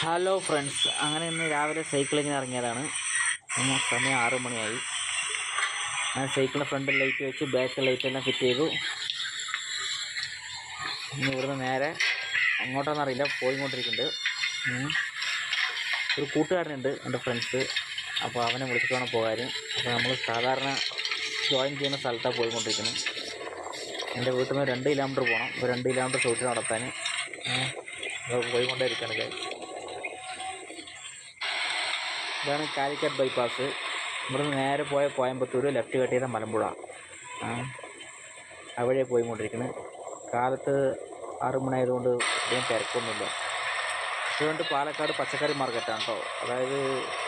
Hello friends, അങ്ങനെ ഇന്ന് രാവിലെ സൈക്ലിങ്ങിന് ഇറങ്ങിയതാണ്. സമയം 6 മണിയായി. ഞാൻ സൈക്കിളിൻ്റെ ഫ്രണ്ടിൽ ലൈറ്റ് വെച്ച് ബാക്ക് ലൈറ്റെല്ലാം ഫിറ്റ് ചെയ്തു. ഇനി ഇവിടുന്ന് നേരെ അങ്ങോട്ടാണെന്നറിയില്ല പോയിക്കൊണ്ടിരിക്കുന്നുണ്ട്. ഒരു കൂട്ടുകാരനുണ്ട് എൻ്റെ ഫ്രണ്ട്സ്, അപ്പോൾ അവനെ വിളിച്ചിട്ട് വേണം പോകാൻ. അപ്പോൾ നമ്മൾ സാധാരണ ജോയിൻ ചെയ്യുന്ന സ്ഥലത്താണ് പോയിക്കൊണ്ടിരിക്കുന്നത്. എൻ്റെ വീട്ടിൽ നിന്ന് 2 കിലോമീറ്റർ പോകണം. അപ്പോൾ 2 കിലോമീറ്റർ ഷൂട്ടിൽ നടത്താൻ പോയിക്കൊണ്ടേ ഇരിക്കുകയാണ്. ഇതാണ് കാലിക്കറ്റ് ബൈപ്പാസ്. ഇവിടുന്ന് നേരെ പോയ കോയമ്പത്തൂർ, ലെഫ്റ്റ് കട്ട് ചെയ്ത മലമ്പുഴ. അവിടെ പോയിക്കൊണ്ടിരിക്കുന്നത്. കാലത്ത് 6 മണി ആയതുകൊണ്ട് ഇത്രയും തിരക്കൊന്നുമില്ല. ഇതുകൊണ്ട് പാലക്കാട് പച്ചക്കറി മാർക്കറ്റാണ് കേട്ടോ. അതായത്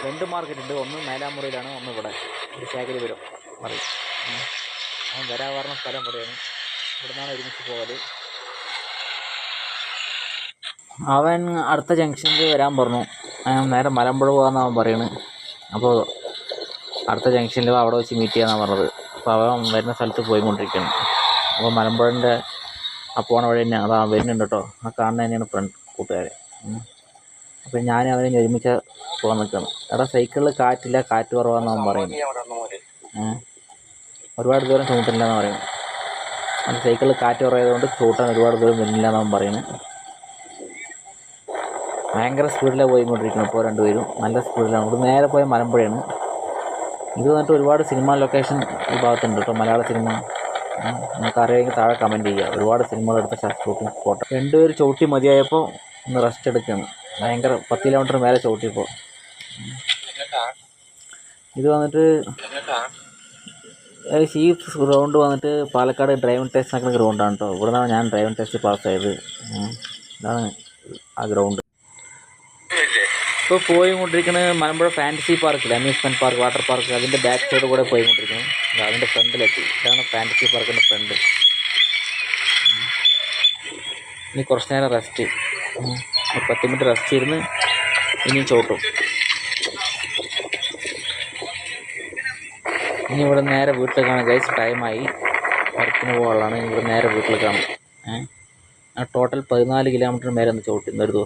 2 മാർക്കറ്റുണ്ട്. ഒന്ന് മേലാമുറിയിലാണ്, ഒന്ന് ഇവിടെ ശേഖരിപുരം പറയും. അവൻ വരാൻ പറഞ്ഞ സ്ഥലം ഇവിടെയാണ്. ഇവിടെ നിന്നാണ് ഒരുമിച്ച് പോകൽ. അവൻ അടുത്ത ജംഗ്ഷനിൽ വരാൻ പറഞ്ഞു. നേരെ മലമ്പുഴ പോകാമെന്ന് അവൻ പറയുന്നത്. അപ്പോൾ അടുത്ത ജംഗ്ഷനിൽ അവിടെ വെച്ച് മീറ്റ് ചെയ്യാമെന്നാണ് പറഞ്ഞത്. അപ്പോൾ അവൻ വരുന്ന സ്ഥലത്ത് പോയിക്കൊണ്ടിരിക്കുകയാണ്. അപ്പോൾ മലമ്പുഴൻ്റെ ആ പോണ വഴി തന്നെ അതാ വരുന്നുണ്ട് കേട്ടോ. ആ കാണുന്ന തന്നെയാണ് കൂട്ടുകാരെ. അപ്പോൾ ഞാൻ അവനെ ഒരുമിച്ച് പോകാൻ നിൽക്കുകയാണ്. എടാ സൈക്കിളിൽ കാറ്റില്ല, കാറ്റ് കുറവാണെന്ന് അവൻ പറയുന്നു. ഒരുപാട് ദൂരം ചൂട്ടില്ലെന്ന് പറയുന്നു. അത് സൈക്കിളിൽ കാറ്റ് കുറവായതുകൊണ്ട് ചൂട്ടാൻ ഒരുപാട് ദൂരം വരുന്നില്ല എന്നവൻ പറയുന്നത്. ഭയങ്കര സ്പീഡിലാണ് പോയിക്കൊണ്ടിരിക്കുന്നത്. ഇപ്പോൾ രണ്ടുപേരും നല്ല സ്പീഡിലാണ്. ഇവിടെ നേരെ പോയ മലമ്പുഴയാണ്. ഇത് വന്നിട്ട് ഒരുപാട് സിനിമ ലൊക്കേഷൻ ഈ ഭാഗത്തുണ്ട് കേട്ടോ. മലയാള സിനിമ നമുക്കറിയാമെങ്കിൽ താഴെ കമൻറ്റ് ചെയ്യുക. ഒരുപാട് സിനിമകൾ എടുത്ത ഷൂട്ടിംഗ് സ്പോട്ട്. 2 പേര് ചവിട്ടി മതിയായപ്പോൾ ഒന്ന് റെസ്റ്റ് എടുക്കുകയാണ്. ഭയങ്കര 10 കിലോമീറ്റർ മേലെ ചവിട്ടിയപ്പോൾ. ഇത് വന്നിട്ട് ഈ ഗ്രൗണ്ട് വന്നിട്ട് പാലക്കാട് ഡ്രൈവിംഗ് ടെസ്റ്റ് നടക്കുന്ന ഗ്രൗണ്ടാണ് കേട്ടോ. ഇവിടെ നിന്നാണ് ഞാൻ ഡ്രൈവിംഗ് ടെസ്റ്റ് പാസ്സായത്. ഇതാണ് ആ ഗ്രൗണ്ട്. ഇപ്പോൾ പോയിക്കൊണ്ടിരിക്കുന്നത് മലമ്പുഴ ഫാൻറ്റസി പാർക്കില്ല, അമ്യൂസ്മെൻറ്റ് പാർക്ക്, വാട്ടർ പാർക്ക്. അതിൻ്റെ ബാക്ക് സൈഡ് കൂടെ പോയിക്കൊണ്ടിരിക്കുന്നു. അതിൻ്റെ ഫ്രണ്ടിലെത്തി. ഇതാണ് ഫാൻറ്റസി പാർക്കിൻ്റെ ഫ്രണ്ട്. ഇനി കുറച്ച് നേരം റെസ്റ്റ്. 10 മിനിറ്റ് റെസ്റ്റ് ഇരുന്ന് ഇനിയും ചവിട്ടും. ഇനി ഇവിടെ നേരെ വീട്ടിലേക്കാണ് ഗൈസ്. ടൈമായി, വർക്കിന് പോകാനുള്ളതാണ്. ഇവിടെ നേരെ വീട്ടിലേക്കാണ്. ടോട്ടൽ 14 കിലോമീറ്റർ മേലെ ഒന്ന് ചവിട്ടുന്ന ഒരു ദിവസം.